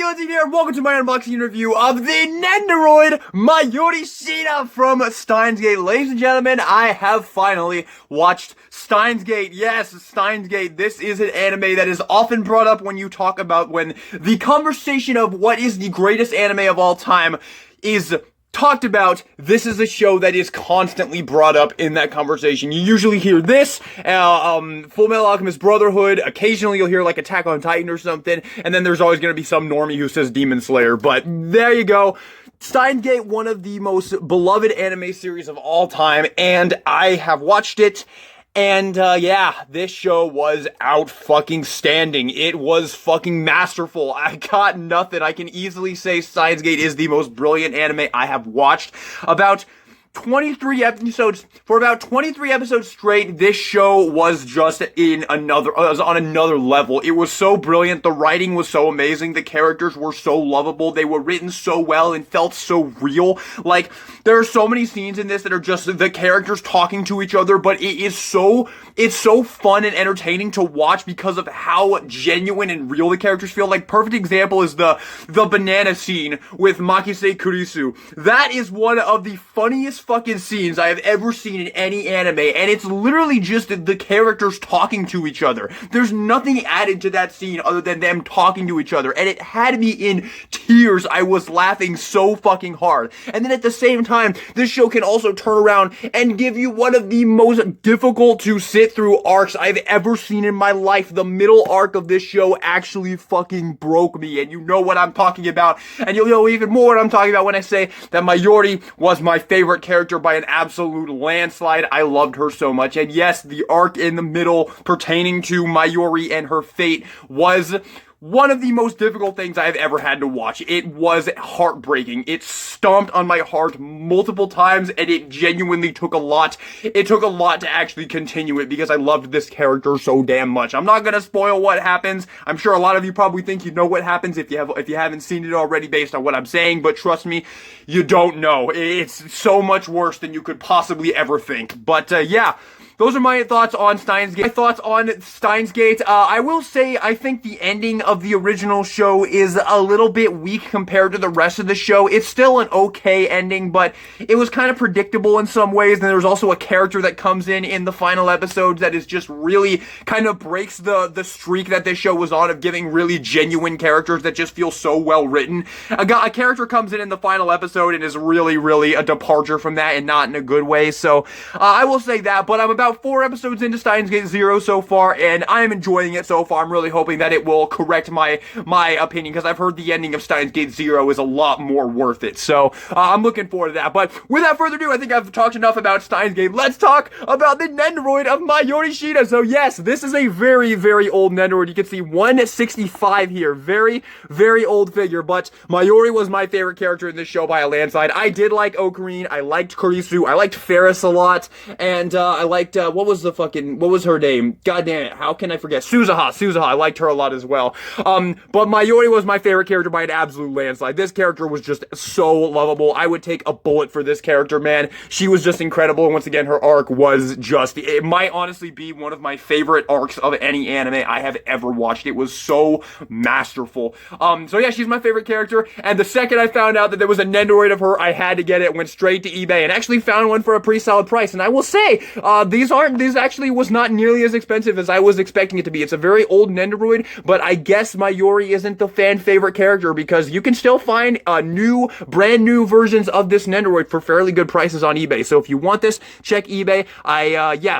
Jonesy here, and welcome to my unboxing review of the Nendoroid Mayuri Shinna from Steins. Ladies and gentlemen, I have finally watched Steins. Yes, Steins. This is an anime that is often brought up when you talk about when the conversation of what is the greatest anime of all time is talked about. This is a show that is constantly brought up in that conversation. You usually hear this, Full Metal Alchemist Brotherhood. Occasionally you'll hear like Attack on Titan or something, and then there's always going to be some normie who says Demon Slayer, but there you go. Steins, one of the most beloved anime series of all time, and I have watched it. And, yeah, this show was out-fucking-standing. It was fucking masterful. I got nothing. I can easily say Steins is the most brilliant anime I have watched. About 23 episodes, for about 23 episodes straight, this show was just on another level. It was so brilliant, the writing was so amazing, the characters were so lovable, they were written so well and felt so real. Like, there are so many scenes in this that are just the characters talking to each other, but it's so fun and entertaining to watch because of how genuine and real the characters feel. Like, perfect example is the banana scene with Makise Kurisu. That is one of the funniest fucking scenes I have ever seen in any anime, and it's literally just the characters talking to each other. There's nothing added to that scene other than them talking to each other, and it had me in tears. I was laughing so fucking hard. And then at the same time, this show can also turn around and give you one of the most difficult to sit through arcs I've ever seen in my life. The middle arc of this show actually fucking broke me, and you know what I'm talking about, and you'll know even more what I'm talking about when I say that Mayuri was my favorite character by an absolute landslide. I loved her so much. And yes, the arc in the middle pertaining to Mayuri and her fate was one of the most difficult things I've ever had to watch. It was heartbreaking. It stomped on my heart multiple times, and it genuinely took a lot. It took a lot to actually continue it because I loved this character so damn much. I'm not gonna spoil what happens. I'm sure a lot of you probably think you know what happens if you haven't seen it already based on what I'm saying, but trust me, you don't know. It's so much worse than you could possibly ever think. But yeah. Those are my thoughts on Steins. My thoughts on Steins. I will say I think the ending of the original show is a little bit weak compared to the rest of the show. It's still an okay ending, but it was kind of predictable in some ways. And there's also a character that comes in the final episodes that is just really kind of breaks the streak that this show was on of giving really genuine characters that just feel so well written. A character comes in the final episode and is really, really a departure from that, and not in a good way. So I will say that, but I'm about 4 episodes into Steins Gate 0 so far, and I'm enjoying it so far. I'm really hoping that it will correct my opinion, because I've heard the ending of Steins Gate 0 is a lot more worth it. So, I'm looking forward to that. But without further ado, I think I've talked enough about Steins Gate. Let's talk about the Nendoroid of Mayuri Shinna. So yes, this is a very, very old Nendoroid. You can see 165 here. Very, very old figure, but Mayuri was my favorite character in this show by a landslide. I did like Ocarine, I liked Kurisu, I liked Ferris a lot, and I liked what was her name? God damn it, how can I forget? Suzuha, I liked her a lot as well. But Mayuri was my favorite character by an absolute landslide. This character was just so lovable. I would take a bullet for this character, man. She was just incredible, and once again, her arc was just, it might honestly be one of my favorite arcs of any anime I have ever watched. It was so masterful. So yeah, she's my favorite character, and the second I found out that there was a Nendoroid of her, I had to get it. Went straight to eBay, and actually found one for a pretty solid price, and I will say, this actually was not nearly as expensive as I was expecting it to be. It's a very old Nendoroid, but I guess Mayuri isn't the fan favorite character because you can still find brand new versions of this Nendoroid for fairly good prices on eBay. So if you want this, check eBay.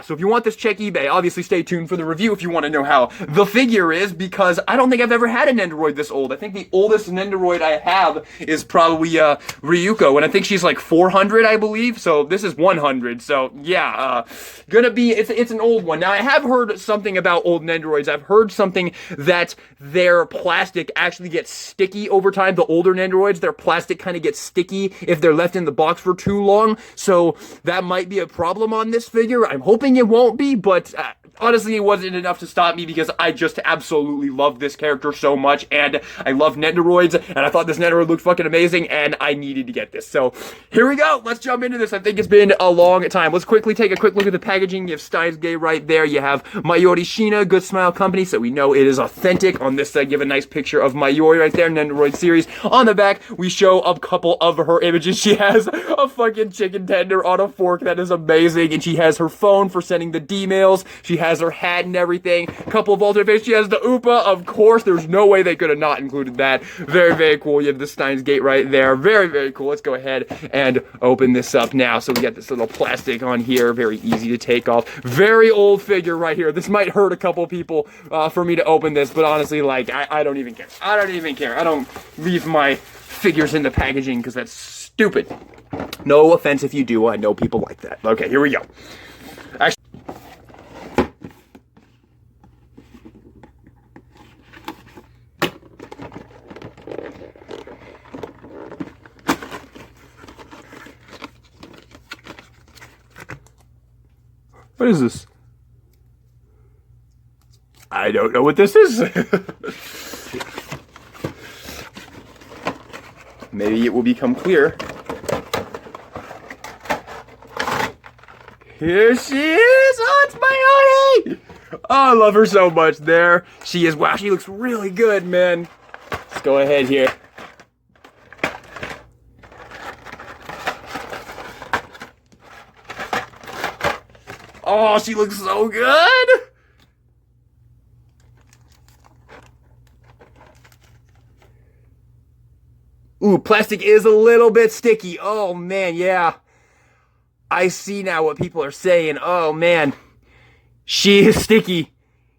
So if you want this, check eBay. Obviously, stay tuned for the review if you want to know how the figure is, because I don't think I've ever had a Nendoroid this old. I think the oldest Nendoroid I have is probably Ryuko, and I think she's like 400, I believe. So this is 100. So yeah, it's an old one. Now, I have heard something about old Nendoroids. I've heard something that their plastic actually gets sticky over time. The older Nendoroids, their plastic kind of gets sticky if they're left in the box for too long. So that might be a problem on this figure. I'm hoping it won't be, but honestly, it wasn't enough to stop me because I just absolutely love this character so much, and I love Nendoroids, and I thought this Nendoroid looked fucking amazing, and I needed to get this. So here we go. Let's jump into this. I think it's been a long time. Let's quickly take a quick look at the packaging. You have Steins right there. You have Mayuri Shinna, Good Smile Company, so we know it is authentic. On this side, you have a nice picture of Mayuri right there, Nendoroid series. On the back, we show a couple of her images. She has a fucking chicken tender on a fork. That is amazing. And she has her phone for sending the D-mails. She has her hat and everything. Couple of alternate faces. She has the Oopa, of course. There's no way they could have not included that. Very, very cool. You have the Steins right there. Very, very cool. Let's go ahead and open this up now. So we got this little plastic on here. Very easy to take off. Very old figure right here. This might hurt a couple people for me to open this, but honestly, like, I don't even care. I don't even care. I don't leave my figures in the packaging because that's stupid. No offense if you do. I know people like that. Okay, here we go. Actually, what is this? I don't know what this is. Maybe it will become clear. Here she is! Oh, it's Mayuri! Oh, I love her so much. There she is. Wow, she looks really good, man. Let's go ahead here. Oh, she looks so good! Ooh, plastic is a little bit sticky. Oh, man, yeah. I see now what people are saying. Oh, man. She is sticky.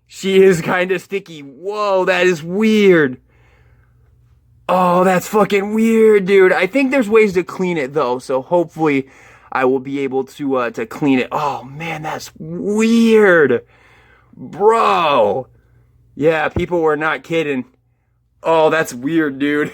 She is kind of sticky. Whoa, that is weird. Oh, that's fucking weird, dude. I think there's ways to clean it, though, so hopefully I will be able to clean it. Oh, man, that's weird. Bro. Yeah, people were not kidding. Oh, that's weird, dude.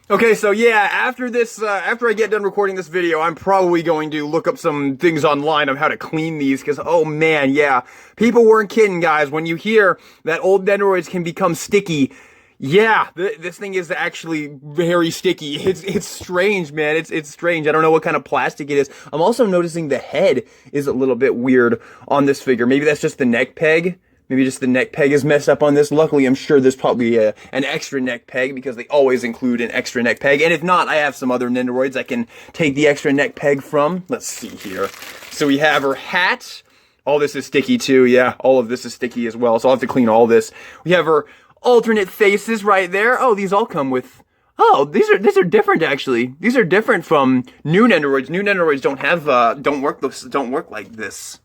Okay, so yeah, after this, after I get done recording this video, I'm probably going to look up some things online on how to clean these, because, oh man, yeah, people weren't kidding, guys. When you hear that old Nendoroids can become sticky, yeah, this thing is actually very sticky. It's strange, man. It's strange. I don't know what kind of plastic it is. I'm also noticing the head is a little bit weird on this figure. Maybe that's just the neck peg. Maybe just the neck peg is messed up on this. Luckily, I'm sure there's probably an extra neck peg because they always include an extra neck peg. And if not, I have some other Nendoroids I can take the extra neck peg from. Let's see here. So we have her hat. All this is sticky too. Yeah, all of this is sticky as well. So I'll have to clean all this. We have her alternate faces right there. Oh, these all come with... Oh, these are different actually. These are different from new Nendoroids. New Nendoroids don't have don't work like this.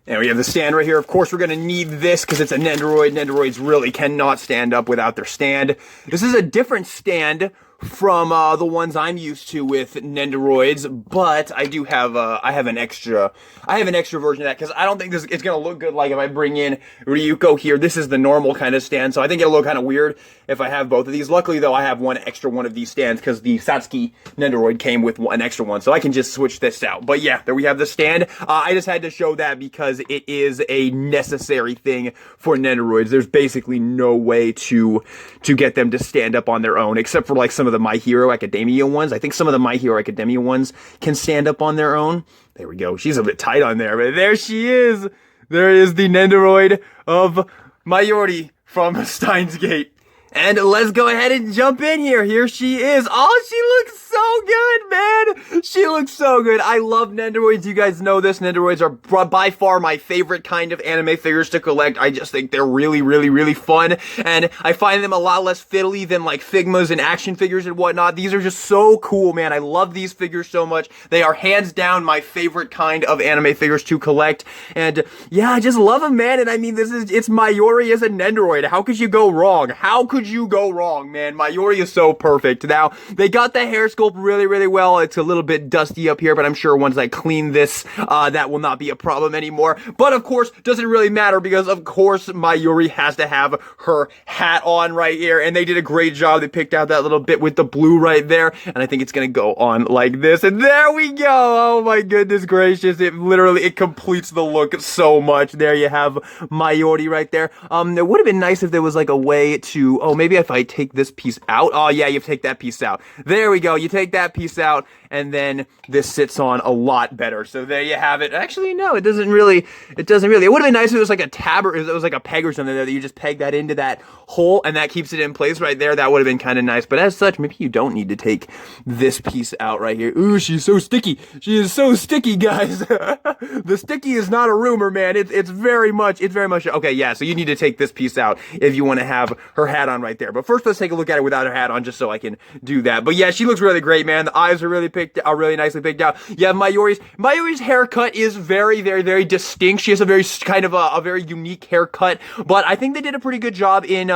And we have the stand right here. Of course, we're going to need this because it's a Nendoroid. Nendoroids really cannot stand up without their stand. This is a different stand from the ones I'm used to with Nendoroids, but I do have I have an extra version of that because I don't think it's gonna look good. Like if I bring in Ryuko here, this is the normal kind of stand, so I think it'll look kind of weird if I have both of these. Luckily though, I have one extra one of these stands because the Satsuki Nendoroid came with an extra one, so I can just switch this out. But yeah, there we have the stand. I just had to show that because it is a necessary thing for Nendoroids. There's basically no way to get them to stand up on their own, except for like some of the My Hero Academia ones. I think some of the My Hero Academia ones can stand up on their own. There we go. She's a bit tight on there, but there she is. There is the Nendoroid of Mayuri from Steins Gate. And let's go ahead and jump in here. Here she is. Oh, she looks so good, man. She looks so good. I love Nendoroids. You guys know this. Nendoroids are by far my favorite kind of anime figures to collect. I just think they're really, really, really fun. And I find them a lot less fiddly than like Figmas and action figures and whatnot. These are just so cool, man. I love these figures so much. They are hands down my favorite kind of anime figures to collect. And yeah, I just love them, man. And I mean, it's Mayuri as a Nendoroid. How could you go wrong? How could could you go wrong, man? Mayuri is so perfect. Now, they got the hair sculpt really, really well. It's a little bit dusty up here, but I'm sure once I clean this, that will not be a problem anymore. But of course, doesn't really matter because of course Mayuri has to have her hat on right here, and they did a great job. They picked out that little bit with the blue right there, and I think it's gonna go on like this, and there we go. Oh my goodness gracious, it completes the look so much. There you have Mayuri right there. It would have been nice if there was like a way to, oh, maybe if I take this piece out. Oh yeah, you take that piece out. There we go. You take that piece out, and then this sits on a lot better. So there you have it. Actually, no, it doesn't really. It would have been nice if it was like a tab or if it was like a peg or something there that you just peg that into that hole and that keeps it in place right there. That would have been kind of nice. But as such, maybe you don't need to take this piece out right here. Ooh, she's so sticky. She is so sticky, guys. The sticky is not a rumor, man. It's very much, okay, yeah, so you need to take this piece out if you want to have her hat on right there. But first, let's take a look at her without her hat on just so I can do that. But yeah, she looks really great, man. The eyes are really nicely picked out. Yeah, Mayuri's haircut is very, very, very distinct. She has a very kind of a very unique haircut, but I think they did a pretty good job in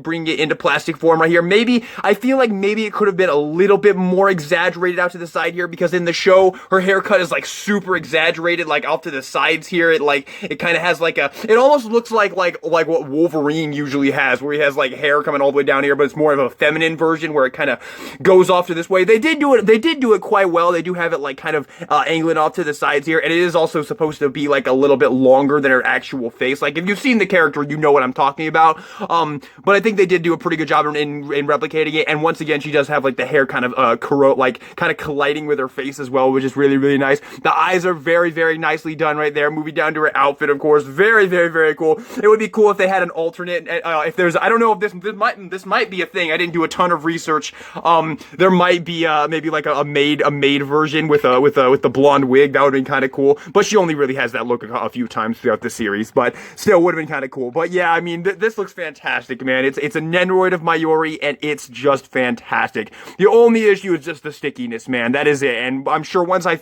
bringing it into plastic form right here. Maybe, I feel like maybe it could have been a little bit more exaggerated out to the side here, because in the show, her haircut is like super exaggerated, like off to the sides here. It kind of has like it almost looks like what Wolverine usually has, where he has like hair coming all the way down here, but it's more of a feminine version where it kind of goes off to this way. They did do it quite well. They do have it like kind of angling off to the sides here, and it is also supposed to be like a little bit longer than her actual face. Like if you've seen the character, you know what I'm talking about. But I think they did do a pretty good job in replicating it. And once again, she does have like the hair kind of kind of colliding with her face as well, which is really, really nice. The eyes are very, very nicely done right there. Moving down to her outfit, of course, very, very, very cool. It would be cool if they had an alternate. If there's, I don't know if this might be a thing. I didn't do a ton of research. There might be maybe like a maid version with the blonde wig. That would have been kind of cool. But she only really has that look a few times throughout the series. But still, would have been kind of cool. But yeah, I mean, this looks fantastic, man. It's a Nendoroid of Mayuri, and it's just fantastic. The only issue is just the stickiness, man. That is it. And I'm sure once I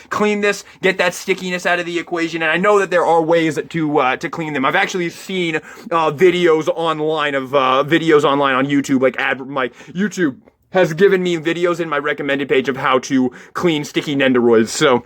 clean this, get that stickiness out of the equation, and I know that there are ways to clean them. I've actually seen videos online on YouTube, like YouTube has given me videos in my recommended page of how to clean sticky Nendoroids. So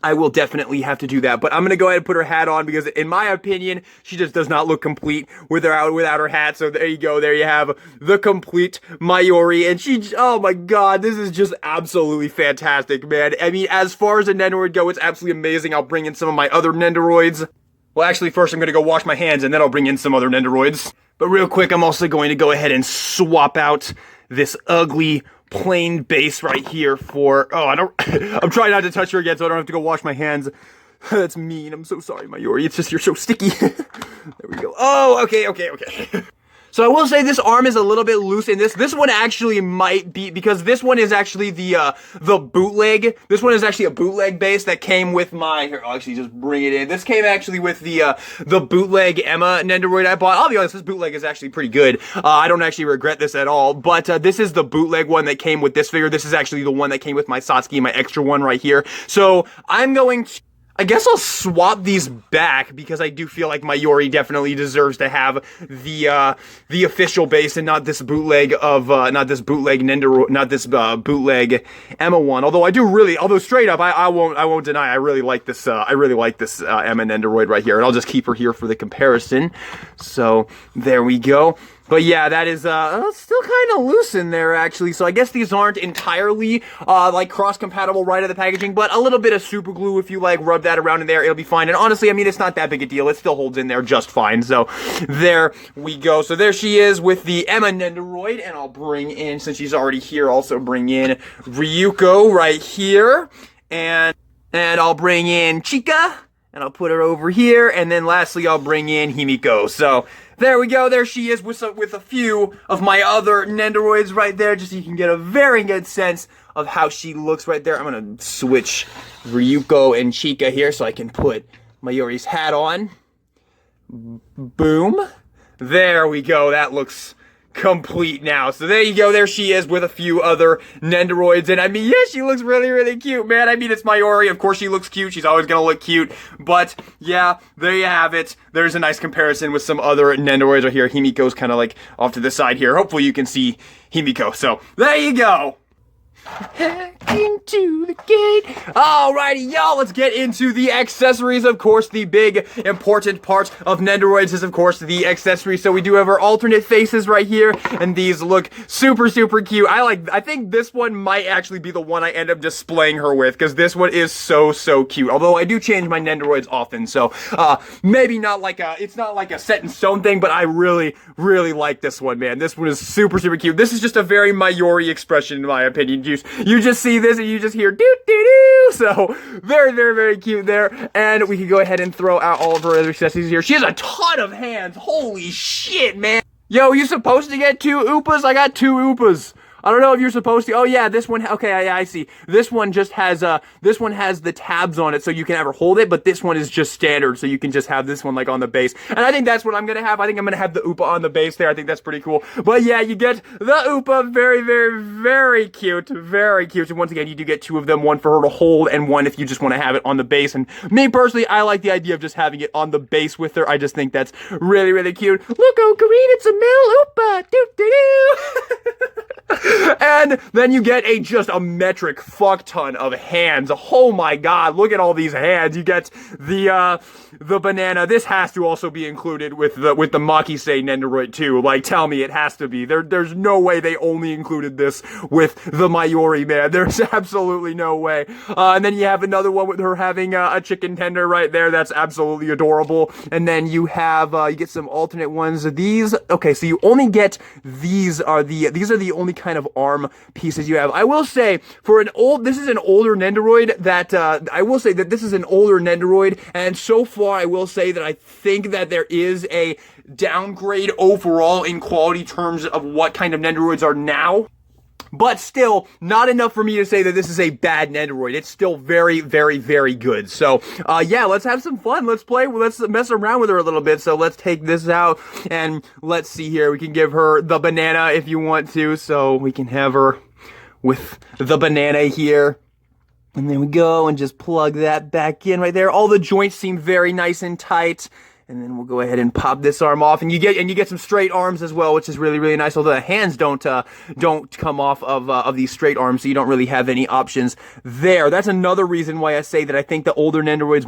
I will definitely have to do that. But I'm going to go ahead and put her hat on because, in my opinion, she just does not look complete without her hat. So there you go. There you have the complete Mayuri. And oh my god, this is just absolutely fantastic, man. I mean, as far as the Nendoroid go, it's absolutely amazing. I'll bring in some of my other Nendoroids. Well, actually, first I'm going to go wash my hands, and then I'll bring in some other Nendoroids. But real quick, I'm also going to go ahead and swap out this ugly plain base right here for, I'm trying not to touch her again so I don't have to go wash my hands. That's mean. I'm so sorry, Mayuri. It's just you're so sticky. There we go. Oh, okay. So I will say this arm is a little bit loose in this. This one actually might be, because this one is actually the bootleg. This one is actually a bootleg base that came with here, I'll actually just bring it in. This came actually with the bootleg Emma Nendoroid I bought. I'll be honest, this bootleg is actually pretty good. I don't actually regret this at all, but this is the bootleg one that came with this figure. This is actually the one that came with my Satsuki, my extra one right here. So I'm going to, I guess I'll swap these back because I do feel like Mayuri definitely deserves to have the official base and not this bootleg Nendoroid, not this bootleg Emma one. Although straight up, I won't deny I really like this Emma Nendoroid right here, and I'll just keep her here for the comparison. So there we go. But yeah, that is still kind of loose in there, actually. So I guess these aren't entirely like cross-compatible right out of the packaging, but a little bit of super glue, if you like rub that around in there, it'll be fine. And honestly, I mean, it's not that big a deal. It still holds in there just fine. So there we go. So there she is with the Emma Nendoroid, and I'll bring in, since she's already here, also bring in Ryuko right here, and I'll bring in Chika, and I'll put her over here, and then lastly, I'll bring in Himiko. So there we go. There she is with a few of my other Nendoroids right there, just so you can get a very good sense of how she looks right there. I'm going to switch Ryuko and Chika here so I can put Mayuri's hat on. Boom. There we go. That looks complete now. So there you go. There she is with a few other Nendoroids. And I mean, yeah, she looks really, really cute, man. I mean, it's Mayuri. Of course she looks cute. She's always gonna look cute. But yeah, there you have it. There's a nice comparison with some other Nendoroids right here. Himiko's kind of like off to the side here. Hopefully you can see Himiko. So there you go. Into the gate. Alrighty, y'all, let's get into the accessories. Of course, the big important part of Nendoroids is, of course, the accessories. So we do have our alternate faces right here, and these look super, super cute. I think this one might actually be the one I end up displaying her with, because this one is so, so cute. Although I do change my Nendoroids often, so maybe not like it's not like a set in stone thing, but I really, really like this one, man. This one is super, super cute. This is just a very Mayuri expression, in my opinion. You just see this and you just hear doo-doo-doo. So, very, very, very cute there. And we can go ahead and throw out all of her other accessories here. She has a ton of hands. Holy shit, man. Yo, you supposed to get 2 Oopas? I got 2 Oopas. I don't know if you're supposed to. Oh yeah, this one. Okay, I see. This one just has this one has the tabs on it, so you can ever hold it. But this one is just standard, so you can just have this one like on the base. And I think that's what I'm gonna have. I think I'm gonna have the Oopa on the base there. I think that's pretty cool. But yeah, you get the Oopa. Very, very, very cute. Very cute. And once again, you do get 2 of them. One for her to hold, and one if you just want to have it on the base. And me personally, I like the idea of just having it on the base with her. I just think that's really, really cute. Look, Ocarina, it's a male Oopa. Doo-doo-doo. And then you get just a metric fuck ton of hands. Oh my god, look at all these hands. You get the banana. This has to also be included with the Makise Nendoroid too. Like, tell me it has to be. There's no way they only included this with the Mayuri, man. There's absolutely no way. And then you have another one with her having a chicken tender right there. That's absolutely adorable. And then you have you get some alternate ones. These, okay, so you only get these are the only kind of arm pieces you have. I will say, this is an older Nendoroid that, I will say that this is an older Nendoroid, and so far I will say that I think that there is a downgrade overall in quality terms of what kind of Nendoroids are now. But still, not enough for me to say that this is a bad Nendoroid. It's still very, very, very good. So, yeah, let's have some fun. Let's play. Let's mess around with her a little bit. So let's take this out and let's see here. We can give her the banana if you want to. So we can have her with the banana here. And then we go and just plug that back in right there. All the joints seem very nice and tight. And then we'll go ahead and pop this arm off, and you get some straight arms as well, which is really, really nice. Although the hands don't come off of these straight arms, so you don't really have any options there. That's another reason why I say that I think the older Nendoroids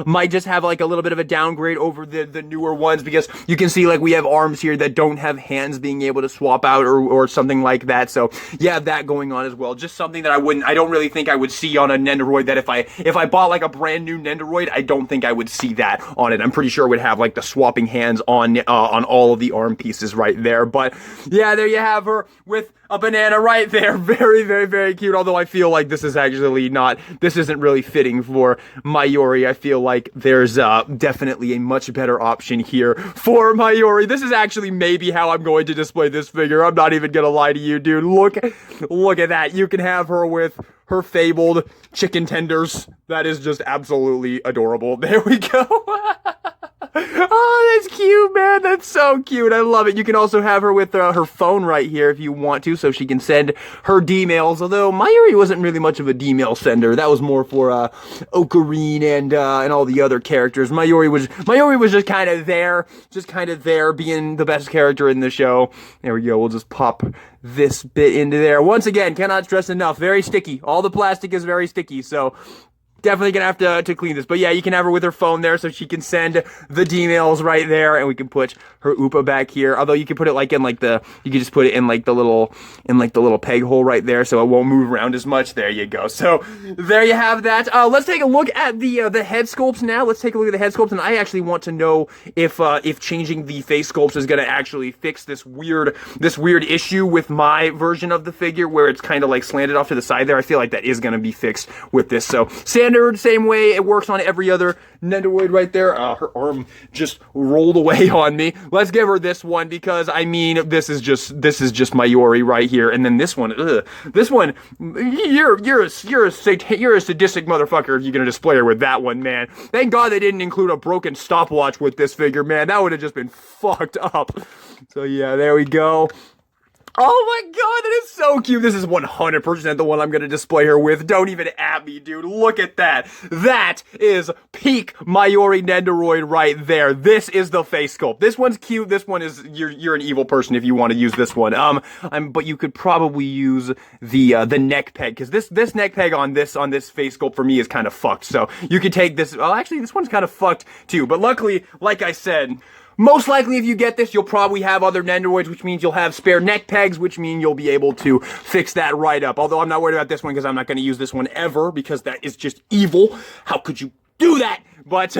might just have like a little bit of a downgrade over the newer ones, because you can see like we have arms here that don't have hands being able to swap out or something like that. So you have that going on as well. Just something that I don't really think I would see on a Nendoroid. That if I bought like a brand new Nendoroid, I don't think I would see that on it. I'm pretty sure it would have like the swapping hands on all of the arm pieces right there. But yeah, there you have her with a banana right there. Very, very, very cute. Although I feel like this isn't really fitting for Mayuri. I feel like there's definitely a much better option here for Mayuri. This is actually maybe how I'm going to display this figure. I'm not even gonna lie to you, dude. Look at that. You can have her with her fabled chicken tenders. That is just absolutely adorable. There we go. Oh, that's cute, man. That's so cute. I love it. You can also have her with her phone right here if you want to, so she can send her D-mails. Although Mayuri wasn't really much of a D-mail sender. That was more for Ocarina and all the other characters. Mayuri was just kind of there, being the best character in the show. There we go. We'll just pop this bit into there. Once again, cannot stress enough. Very sticky. All the plastic is very sticky, so definitely gonna have to clean this. But yeah, you can have her with her phone there, so she can send the D-mails right there, and we can put her Oopa back here. Although you can put it like in like you can just put it in like the little peg hole right there, so it won't move around as much. There you go. So there you have that. Let's take a look at the head sculpts now. Let's take a look at the head sculpts, and I actually want to know if changing the face sculpts is gonna actually fix this weird issue with my version of the figure where it's kind of like slanted off to the side there. I feel like that is gonna be fixed with this. So Sand standard, same way it works on every other Nendoroid right there. Her arm just rolled away on me. Let's give her this one because, I mean, this is just Mayuri right here. And then this one, you're a sadistic motherfucker if you're gonna display her with that one, man. Thank God they didn't include a broken stopwatch with this figure, man. That would have just been fucked up. So yeah, there we go. Oh my god, that is so cute. This is 100% the one I'm going to display her with. Don't even at me, dude. Look at that. That is peak Mayuri Nendoroid right there. This is the face sculpt. This one's cute. This one is, you're an evil person if you want to use this one. But you could probably use the neck peg, because this neck peg on this face sculpt for me is kind of fucked. So you could take this, well, actually, this one's kind of fucked too. But luckily, like I said, most likely, if you get this, you'll probably have other Nendoroids, which means you'll have spare neck pegs, which mean you'll be able to fix that right up. Although I'm not worried about this one because I'm not going to use this one ever because that is just evil. How could you do that? But,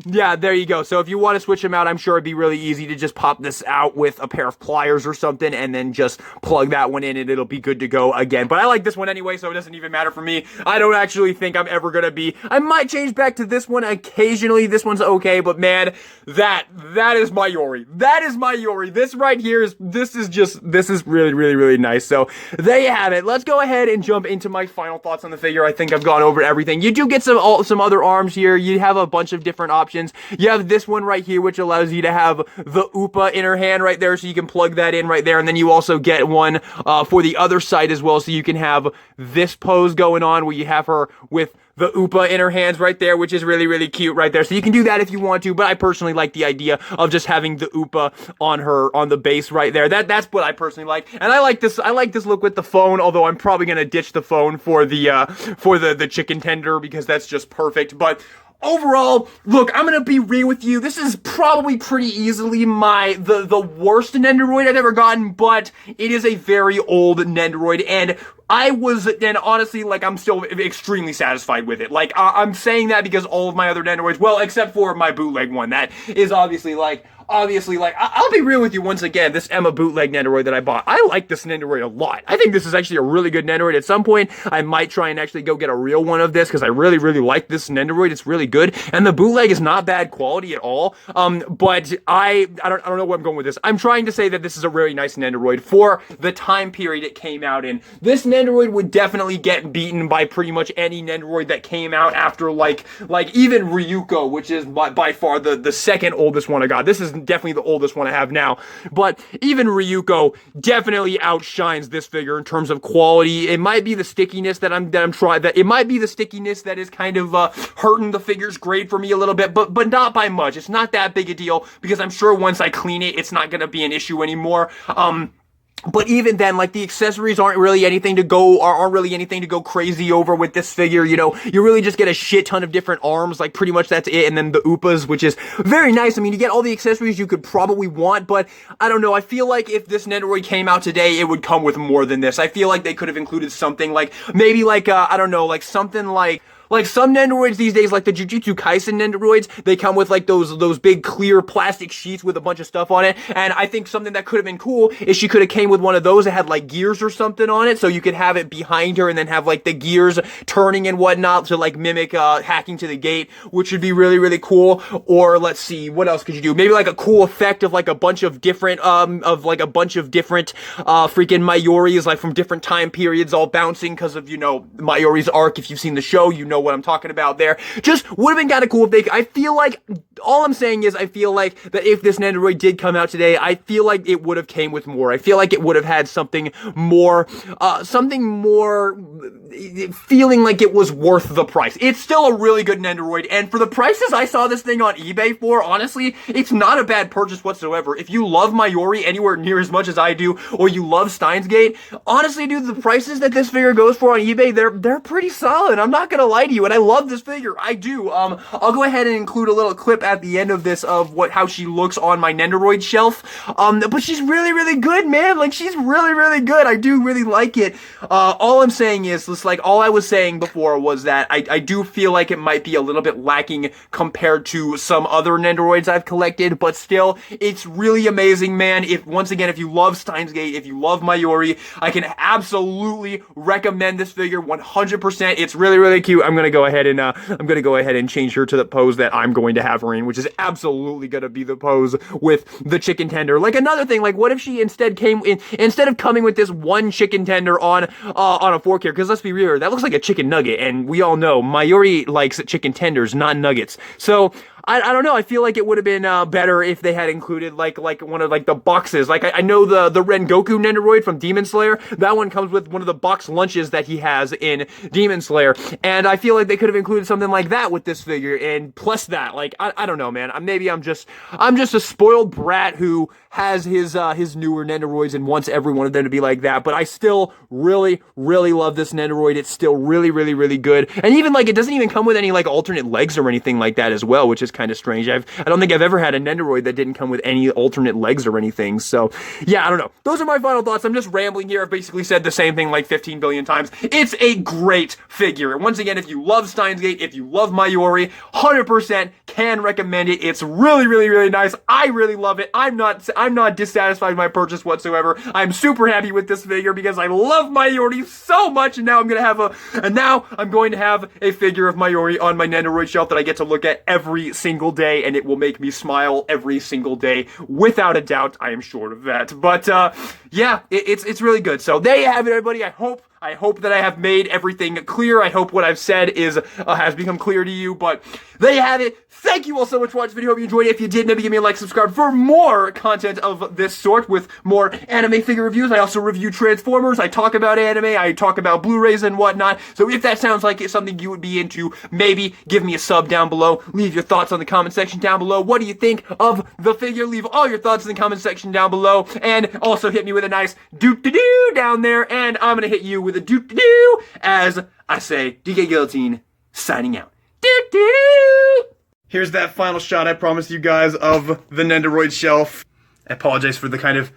yeah, there you go. So if you want to switch them out, I'm sure it'd be really easy to just pop this out with a pair of pliers or something and then just plug that one in and it'll be good to go again. But I like this one anyway, so it doesn't even matter for me. I don't actually think I'm ever gonna be... I might change back to this one occasionally. This one's okay, but man, that is Mayuri. That is Mayuri. This right here this is really, really, really nice. So there you have it. Let's go ahead and jump into my final thoughts on the figure. I think I've gone over everything. You do get some other arms here. You have a bunch of different options. You have this one right here, which allows you to have the Upa in her hand right there, so you can plug that in right there, and then you also get one for the other side as well, so you can have this pose going on where you have her with the Upa in her hands right there, which is really, really cute right there. So you can do that if you want to, but I personally like the idea of just having the Upa on the base right there. That's what I personally like. And I like this look with the phone, although I'm probably gonna ditch the phone for the chicken tender because that's just perfect. But overall, look, I'm gonna be real with you. This is probably pretty easily the worst Nendoroid I've ever gotten, but it is a very old Nendoroid, and honestly, like, I'm still extremely satisfied with it. Like, I'm saying that because all of my other Nendoroids, well, except for my bootleg one, that is obviously, I'll be real with you once again, this Emma bootleg Nendoroid that I bought, I like this Nendoroid a lot. I think this is actually a really good Nendoroid. At some point, I might try and actually go get a real one of this, because I really, really like this Nendoroid. It's really good, and the bootleg is not bad quality at all, but I don't know where I'm going with this. I'm trying to say that this is a really nice Nendoroid for the time period it came out in. This Nendoroid would definitely get beaten by pretty much any Nendoroid that came out after, like even Ryuko, which is by far the second oldest one I got. This is definitely the oldest one I have now, but even Ryuko definitely outshines this figure in terms of quality. It might be the stickiness that I'm trying, that it might be the stickiness that is kind of hurting the figure's grade for me a little bit, but not by much. It's not that big a deal because I'm sure once I clean it, it's not gonna be an issue anymore. But even then, like, the accessories aren't really anything to go crazy over with this figure. You know, you really just get a shit ton of different arms, like, pretty much that's it. And then the Upas, which is very nice. I mean, you get all the accessories you could probably want, but I don't know. I feel like if this Nendoroid came out today, it would come with more than this. I feel like they could have included something like, maybe like, I don't know, like something like some Nendoroids these days, like the Jujutsu Kaisen Nendoroids, they come with like those big clear plastic sheets with a bunch of stuff on it. And I think something that could have been cool is she could have came with one of those that had like gears or something on it, so you could have it behind her and then have like the gears turning and whatnot to like mimic hacking to the gate, which would be really, really cool. Or let's see, what else could you do? Maybe like a cool effect of like a bunch of different freaking Mayuris, like from different time periods all bouncing because of, you know, Mayuri's arc. If you've seen the show, you know what I'm talking about there. Just would have been kind of cool if I feel like, all I'm saying is I feel like that if this Nendoroid did come out today, I feel like it would have came with more. I feel like it would have had something more feeling like it was worth the price. It's still a really good Nendoroid, and for the prices I saw this thing on eBay for, honestly, it's not a bad purchase whatsoever. If you love Mayuri anywhere near as much as I do, or you love Steins Gate, honestly, dude, the prices that this figure goes for on eBay, they're pretty solid. I'm not gonna lie to you, and I love this figure. I do. I'll go ahead and include a little clip at the end of this of how she looks on my Nendoroid shelf. But she's really, really good, man. Like, she's really, really good. I do really like it. All I'm saying is, just like all I was saying before was that I do feel like it might be a little bit lacking compared to some other Nendoroids I've collected, but still, it's really amazing, man. Once again, if you love Steins Gate, if you love Mayuri, I can absolutely recommend this figure 100%. It's really, really cute. I'm gonna go ahead and change her to the pose that I'm going to have her in, which is absolutely gonna be the pose with the chicken tender. Like, another thing, like, what if she instead of coming with this one chicken tender on a fork here? Because let's be real, that looks like a chicken nugget, and we all know Mayuri likes chicken tenders, not nuggets. So I don't know. I feel like it would have been better if they had included like one of like the boxes. Like, I know the Rengoku Nendoroid from Demon Slayer. That one comes with one of the box lunches that he has in Demon Slayer, and I feel like they could have included something like that with this figure. And plus that, like, I don't know, man. Maybe I'm just a spoiled brat who has his newer Nendoroids and wants every one of them to be like that. But I still really love this Nendoroid. It's still really good. And even like, it doesn't even come with any like alternate legs or anything like that as well, which is kind of strange. I don't think I've ever had a Nendoroid that didn't come with any alternate legs or anything. So yeah, I don't know. Those are my final thoughts. I'm just rambling here. I've basically said the same thing like 15 billion times. It's a great figure. And once again, if you love Steins Gate, if you love Mayuri, 100% can recommend it. It's really nice. I really love it. I'm not dissatisfied with my purchase whatsoever. I'm super happy with this figure because I love Mayuri so much, and now I'm going to have a figure of Mayuri on my Nendoroid shelf that I get to look at every single day, and it will make me smile every single day, without a doubt. I am sure of that. But yeah, it's really good. So there you have it, everybody. I hope that I have made everything clear. I hope what I've said has become clear to you. But there you have it. Thank you all so much for watching the video. Hope you enjoyed it. If you did, maybe give me a like, subscribe for more content of this sort with more anime figure reviews. I also review Transformers. I talk about anime. I talk about Blu-rays and whatnot. So if that sounds like it's something you would be into, maybe give me a sub down below. Leave your thoughts on the comment section down below. What do you think of the figure? Leave all your thoughts in the comment section down below. And also hit me with a nice doot-de-doo down there. And I'm going to hit you with a doot-de-doo as I say, DK Guillotine, signing out. Doot-de-doo! Here's that final shot I promised you guys of the Nendoroid shelf. I apologize for the kind of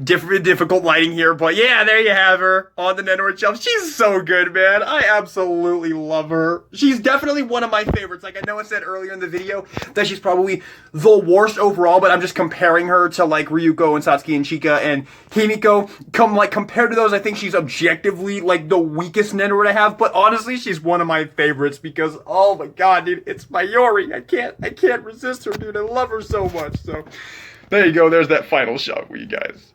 difficult lighting here, but yeah, there you have her on the Nendoroid shelf. She's so good, man. I absolutely love her. She's definitely one of my favorites. Like, I know I said earlier in the video that she's probably the worst overall, but I'm just comparing her to like Ryuko and Satsuki and Chika and Himiko. Compared to those, I think she's objectively like the weakest Nendoroid I have, but honestly, she's one of my favorites because, oh my god, dude, it's Mayuri. I can't resist her, dude. I love her so much. So there you go. There's that final shot for you guys.